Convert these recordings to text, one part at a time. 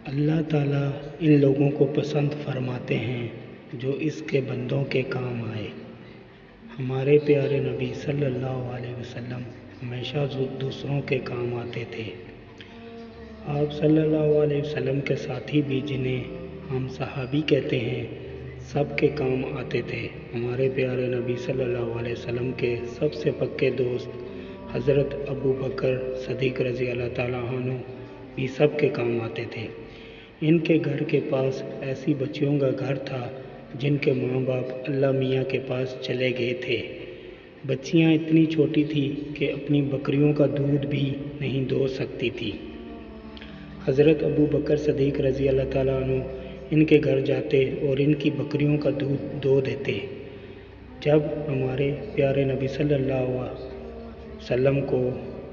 اللہ تعالیٰ ان لوگوں کو پسند فرماتے ہیں جو اس کے بندوں کے کام آئے۔ ہمارے پیارے نبی صلی اللہ علیہ وسلم ہمیشہ دوسروں کے کام آتے تھے۔ آپ صلی اللہ علیہ وسلم کے ساتھی بھی جنہیں ہم صحابی کہتے ہیں سب کے کام آتے تھے۔ ہمارے پیارے نبی صلی اللہ علیہ وسلم کے سب سے پکے دوست حضرت ابو بکر صدیق رضی اللہ تعالیٰ عنہ بھی سب کے کام آتے تھے۔ ان کے گھر کے پاس ایسی بچیوں کا گھر تھا جن کے ماں باپ اللہ میاں کے پاس چلے گئے تھے۔ بچیاں اتنی چھوٹی تھی کہ اپنی بکریوں کا دودھ بھی نہیں دو سکتی تھی۔ حضرت ابو بکر صدیق رضی اللہ تعالیٰ عنہ ان کے گھر جاتے اور ان کی بکریوں کا دودھ دو دیتے۔ جب ہمارے پیارے نبی صلی اللہ علیہ وسلم کو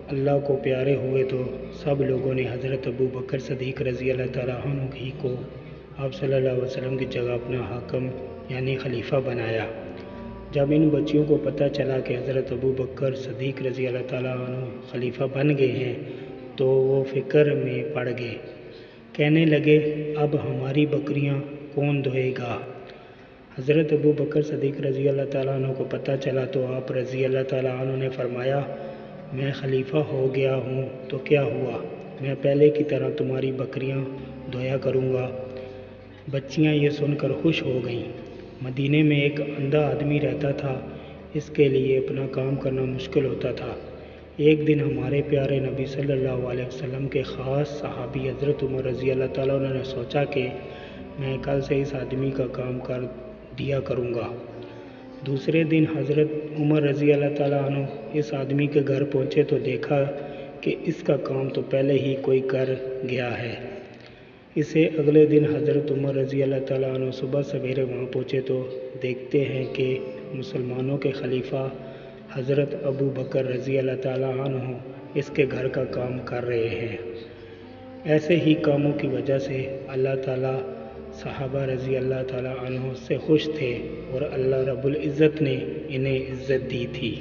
اللہ کو پیارے ہوئے تو سب لوگوں نے حضرت ابو بکر صدیق رضی اللہ تعالیٰ عنہ ہی کو آپ صلی اللہ علیہ وسلم کی جگہ اپنا حاکم یعنی خلیفہ بنایا۔ جب ان بچیوں کو پتہ چلا کہ حضرت ابو بکر صدیق رضی اللہ تعالیٰ عنہ خلیفہ بن گئے ہیں تو وہ فکر میں پڑ گئے۔ کہنے لگے اب ہماری بکریاں کون دھوئے گا؟ حضرت ابو بکر صدیق رضی اللہ تعالیٰ عنہ کو پتہ چلا تو آپ رضی اللہ تعالیٰ عنہ نے فرمایا میں خلیفہ ہو گیا ہوں تو کیا ہوا، میں پہلے کی طرح تمہاری بکریاں دھویا کروں گا۔ بچیاں یہ سن کر خوش ہو گئیں۔ مدینے میں ایک اندھا آدمی رہتا تھا، اس کے لیے اپنا کام کرنا مشکل ہوتا تھا۔ ایک دن ہمارے پیارے نبی صلی اللہ علیہ وسلم کے خاص صحابی حضرت عمر رضی اللہ تعالیٰ عنہ نے سوچا کہ میں کل سے اس آدمی کا کام کر دیا کروں گا۔ دوسرے دن حضرت عمر رضی اللہ تعالیٰ عنہ اس آدمی کے گھر پہنچے تو دیکھا کہ اس کا کام تو پہلے ہی کوئی کر گیا ہے۔ اسے اگلے دن حضرت عمر رضی اللہ تعالیٰ عنہ صبح سویرے وہاں پہنچے تو دیکھتے ہیں کہ مسلمانوں کے خلیفہ حضرت ابو بکر رضی اللہ تعالیٰ عنہ اس کے گھر کا کام کر رہے ہیں۔ ایسے ہی کاموں کی وجہ سے اللہ تعالیٰ صحابہ رضی اللہ تعالیٰ عنہ سے خوش تھے اور اللہ رب العزت نے انہیں عزت دی تھی۔